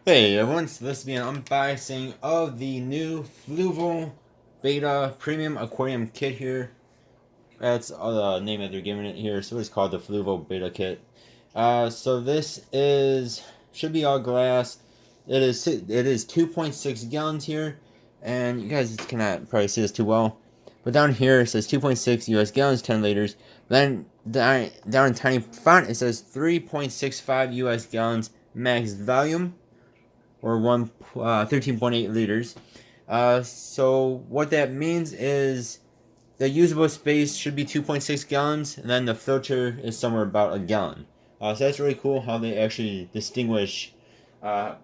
Hey everyone, so this will be an unboxing of the new Fluval Betta Premium Aquarium Kit here. That's the name that they're giving it here, so it's called the Fluval Betta Kit. So this should be all glass. It is 2.6 gallons here, and you guys cannot probably see this too well. But down here it says 2.6 US gallons, 10 liters. Then down in tiny font it says 3.65 US gallons max volume, or 13.8 liters. So what that means is the usable space should be 2.6 gallons, and then the filter is somewhere about a gallon. So that's really cool how they actually distinguish uh,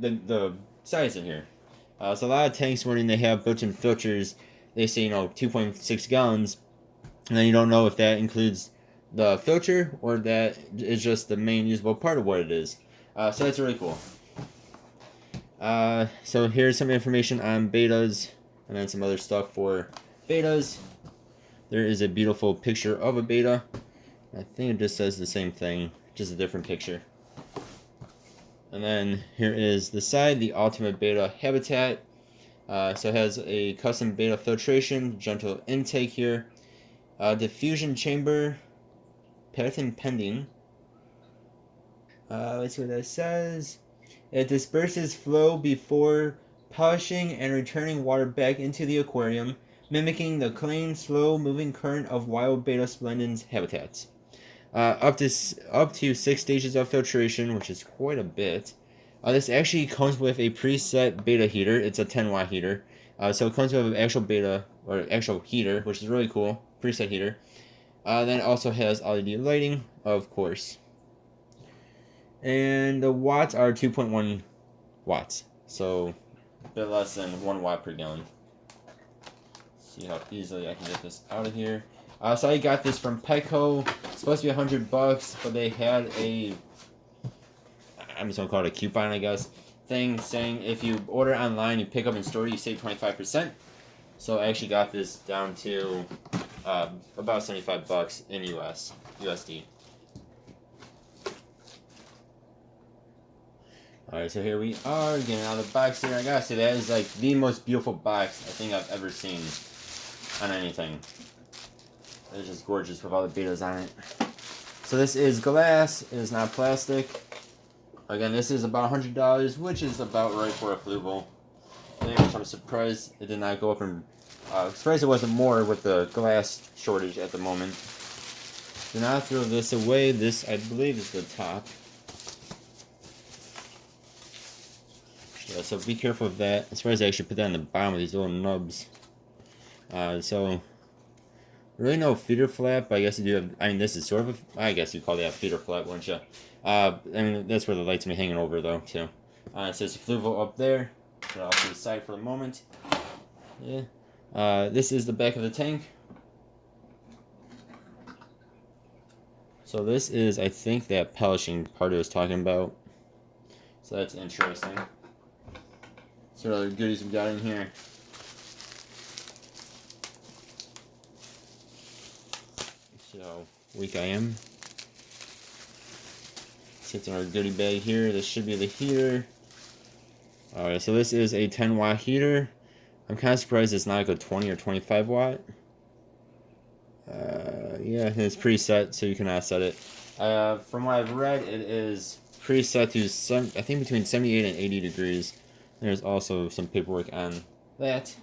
the size in here. So a lot of tanks, when they have built-in filters, they say 2.6 gallons, and then you don't know if that includes the filter or that is just the main usable part of what it is. So that's really cool. So here's some information on betas, and then some other stuff for betas. There is a beautiful picture of a beta. I think it just says the same thing, just a different picture. And then here is the side, the ultimate beta habitat. So it has a custom beta filtration, gentle intake here. Diffusion chamber, patent pending. Let's see what that says. It disperses flow before polishing and returning water back into the aquarium, mimicking the clean, slow-moving current of wild beta splendens habitats. Up to 6 stages of filtration, which is quite a bit. This actually comes with a preset beta heater. It's a 10-watt heater. So it comes with an actual beta, or actual heater, which is really cool. Preset heater. Then it also has LED lighting, of course. And the watts are 2.1 watts, so a bit less than 1 watt per gallon. See how easily I can get this out of here. So I got this from Petco. It's supposed to be $100, but they had I'm just gonna call it a coupon, I guess, thing saying if you order online, you pick up in store, you save 25%. So I actually got this down to about $75 in USD. Alright, so here we are, getting out of the box here. I gotta say, that is like the most beautiful box I think I've ever seen on anything. It's just gorgeous with all the betas on it. So this is glass, it is not plastic. Again, this is about $100, which is about right for a Fluval. Which I'm surprised it did not go up, and surprised it wasn't more with the glass shortage at the moment. Do not throw this away. This, I believe, is the top. Yeah, so be careful of that. I'm surprised I actually put that on the bottom of these little nubs. So really no feeder flap, but I guess you do have, I mean, this is sort of I guess you'd call that a feeder flap, wouldn't you? I mean, that's where the light's gonna be hanging over, though, too. It says Fluval up there. Put it off to the side for the moment. Yeah. This is the back of the tank. So this is, I think, that polishing part I was talking about. So that's interesting. So what other goodies we got in here? See how weak I am. Sits in our goodie bag here. This should be the heater. Alright, so this is a 10-watt heater. I'm kind of surprised it's not like a 20 or 25 watt. Yeah, it's preset, so you can set it. From what I've read, it is preset to I think between 78 and 80 degrees. There's also some paperwork on that.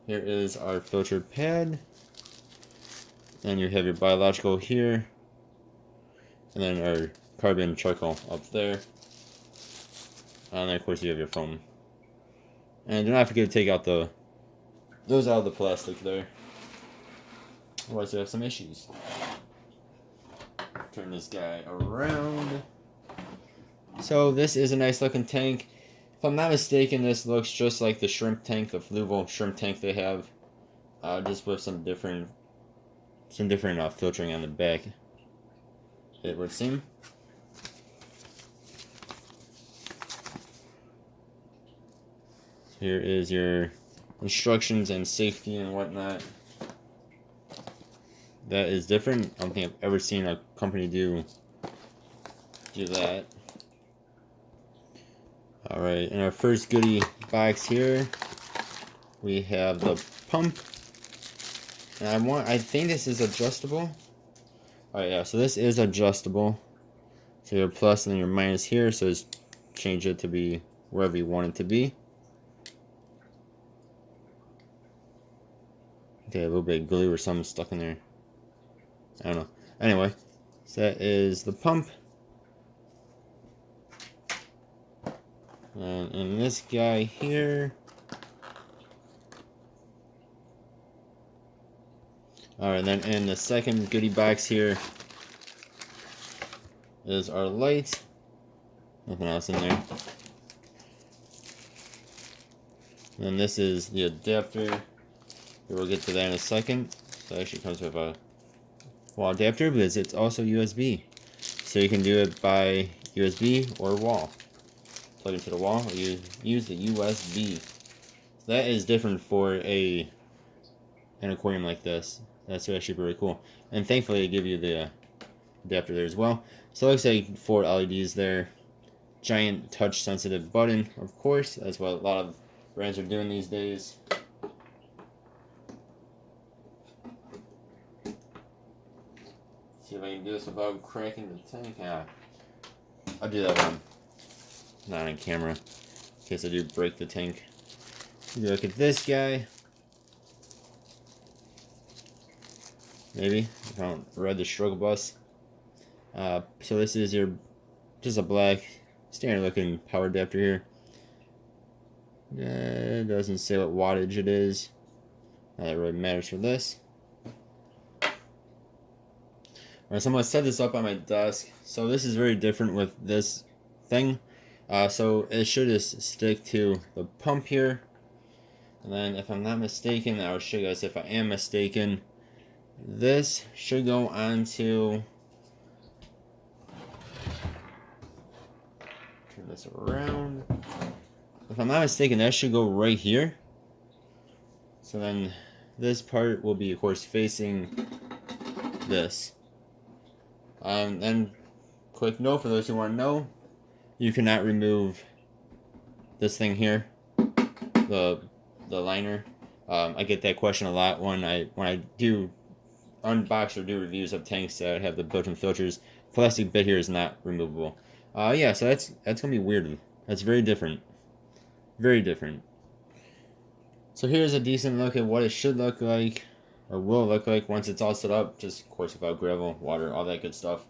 Here is our filter pad. And you have your biological here. And then our carbon charcoal up there. And then of course you have your foam. And do not forget to take out those out of the plastic there. Otherwise you have some issues. Turn this guy around. So this is a nice looking tank. If I'm not mistaken, this looks just like the shrimp tank, the Fluval shrimp tank they have. Just with some different filtering on the back, it would seem. Here is your instructions and safety and whatnot. That is different. I don't think I've ever seen a company do that. Alright, in our first goodie box here, we have the pump. And I think this is adjustable. Alright, yeah, so this is adjustable. So your plus and then your minus here, so just change it to be wherever you want it to be. Okay, a little bit of glue or something stuck in there. I don't know. Anyway, so that is the pump. And in this guy here. Alright, then in the second goodie box here is our light. Nothing else in there. And this is the adapter. We'll get to that in a second. So it actually comes with a wall adapter because it's also USB. So you can do it by USB or wall. Plug into the wall or use the USB. So that is different for an aquarium like this. That's actually pretty cool. And thankfully they give you the adapter there as well. So it looks like 4 LEDs there. Giant touch sensitive button, of course. That's what a lot of brands are doing these days. See if I can do this without cracking the tank. Yeah, I'll do that one. Not on camera, in case I do break the tank. Look at this guy. Maybe if I don't read the struggle bus. So this is your just a black standard looking power adapter here. It doesn't say what wattage it is. Not that really matters for this. Alright, so I'm going to set this up on my desk. So this is very different with this thing. So it should just stick to the pump here. And then if I'm not mistaken, I'll show you guys if I am mistaken. This should go onto... Turn this around. If I'm not mistaken, that should go right here. So then this part will be, of course, facing this. And quick note for those who want to know, you cannot remove this thing here, the liner. I get that question a lot when I do unbox or do reviews of tanks that have the built-in filters. Plastic bit here is not removable. Yeah, so that's gonna be weird. That's very different. Very different. So here's a decent look at what it should look like, or will look like once it's all set up. Just, of course, without gravel, water, all that good stuff.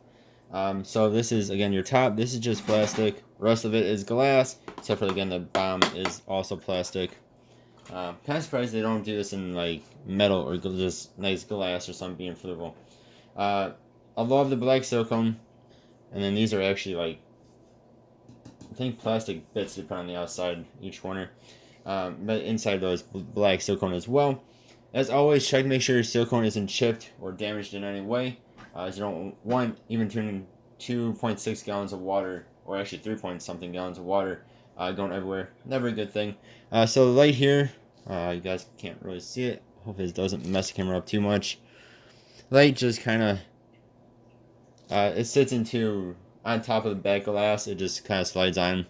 So this is, again, your top. This is just plastic. The rest of it is glass, except for, again, the bottom is also plastic. Kind of surprised they don't do this in, like, metal or just nice glass or something being Fluval. I love the black silicone. And then these are actually, like, I think plastic bits they put on the outside, each corner. But inside those black silicone as well. As always, check to make sure your silicone isn't chipped or damaged in any way. As you don't want even 2.6 gallons of water, or actually 3 point something gallons of water going everywhere. Never a good thing. So the light here, you guys can't really see it. Hopefully it doesn't mess the camera up too much. Light just kind of, it sits into, on top of the back glass. It just kind of slides on.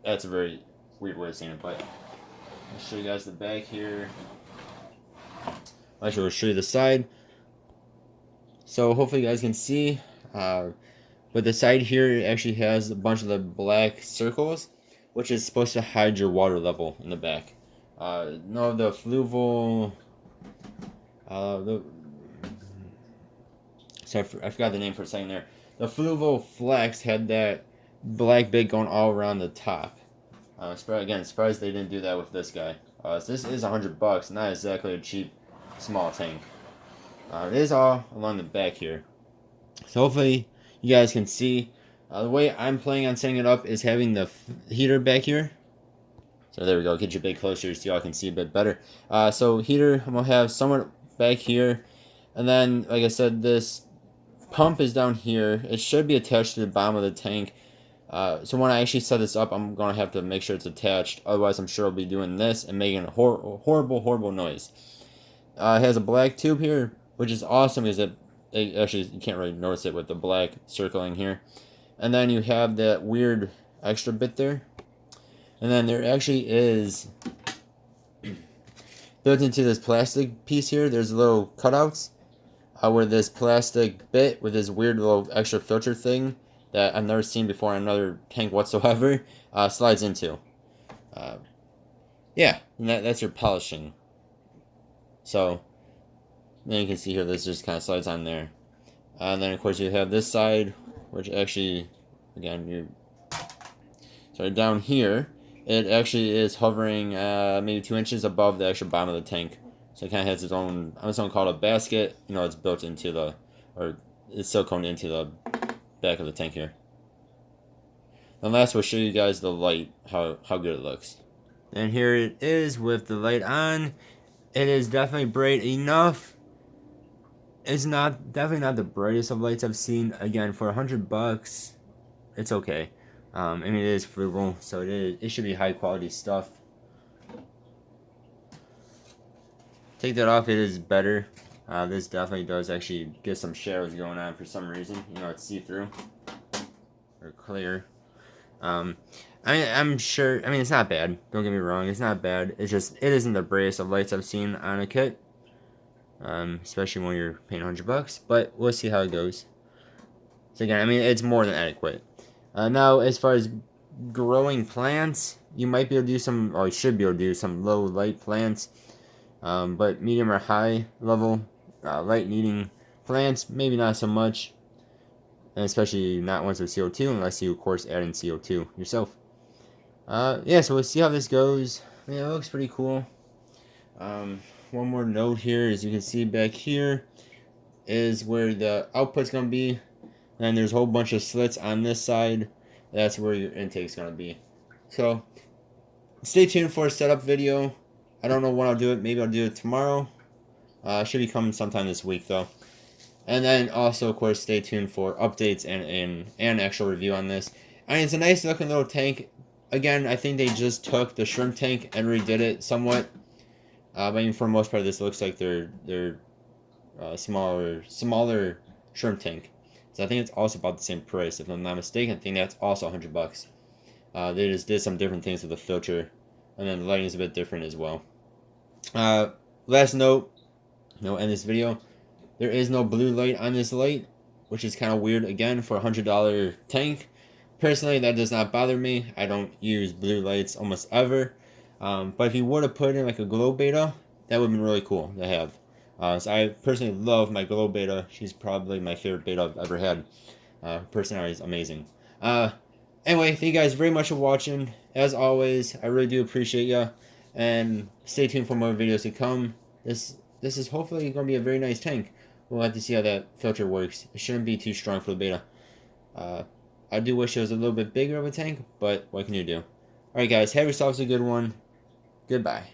That's a very weird way of saying it, but I'll show you guys the back here. Actually, I'll show you the side. So hopefully you guys can see. But the side here actually has a bunch of the black circles, which is supposed to hide your water level in the back. No, the Fluval... Sorry, I forgot the name for a second there. The Fluval Flex had that black bit going all around the top. Surprised they didn't do that with this guy. So this is $100, not exactly a cheap small tank. It is all along the back here. So hopefully you guys can see. The way I'm planning on setting it up is having the heater back here. So there we go. Get you a bit closer so y'all can see a bit better. So heater I'm going to have somewhere back here. And then, like I said, this pump is down here. It should be attached to the bottom of the tank. So when I actually set this up, I'm going to have to make sure it's attached. Otherwise, I'm sure I'll be doing this and making a horrible noise. It has a black tube here, which is awesome because it actually, you can't really notice it with the black circling here. And then you have that weird extra bit there. And then there actually is, built into this plastic piece here, there's little cutouts where this plastic bit with this weird little extra filter thing that I've never seen before in another tank whatsoever slides into. Yeah, and that's your polishing. So then you can see here this just kind of slides on there. And then of course you have this side, which actually, again, down here, it actually is hovering maybe 2 inches above the actual bottom of the tank. So it kind of has its own, I'm just going to call it a basket. You know, it's built into the, or it's silicone into the back of the tank here. And last, we'll show you guys the light, how good it looks. And here it is with the light on. It is definitely bright enough. It's definitely not the brightest of lights I've seen. Again, for $100, it's okay. I mean, it is Fluval, so it should be high quality stuff. Take that off, it is better. This definitely does actually get some shadows going on for some reason. You know, it's see-through or clear. I'm sure. I mean, it's not bad. Don't get me wrong, it's not bad. It's just it isn't the brightest of lights I've seen on a kit. Especially when you're paying $100, but we'll see how it goes. So again, I mean, it's more than adequate. Now, as far as growing plants, you might be able to do some, or you should be able to do some low light plants, but medium or high level light needing plants, maybe not so much, and especially not ones with CO2, unless you, of course, add in CO2 yourself. Yeah, so we'll see how this goes. I mean, it looks pretty cool. One more note here, as you can see back here, is where the output's going to be. And there's a whole bunch of slits on this side. That's where your intake's going to be. So, stay tuned for a setup video. I don't know when I'll do it. Maybe I'll do it tomorrow. Should be coming sometime this week, though. And then also, of course, stay tuned for updates and an actual review on this. I mean, it's a nice looking little tank. Again, I think they just took the shrimp tank and redid it somewhat. I mean, for the most part, this looks like their smaller shrimp tank. So I think it's also about the same price, if I'm not mistaken. I think that's also $100. They just did some different things with the filter, and then the lighting is a bit different as well. Last note, end this video. There is no blue light on this light, which is kind of weird. Again, for a $100 tank, personally, that does not bother me. I don't use blue lights almost ever. But if you were to put in like a glow beta, that would have been really cool to have. So I personally love my glow beta. She's probably my favorite beta I've ever had. Personality is amazing. Anyway, thank you guys very much for watching. As always, I really do appreciate you. And stay tuned for more videos to come. This is hopefully going to be a very nice tank. We'll have to see how that filter works. It shouldn't be too strong for the beta. I do wish it was a little bit bigger of a tank, but what can you do? Alright guys, have yourselves a good one. Goodbye.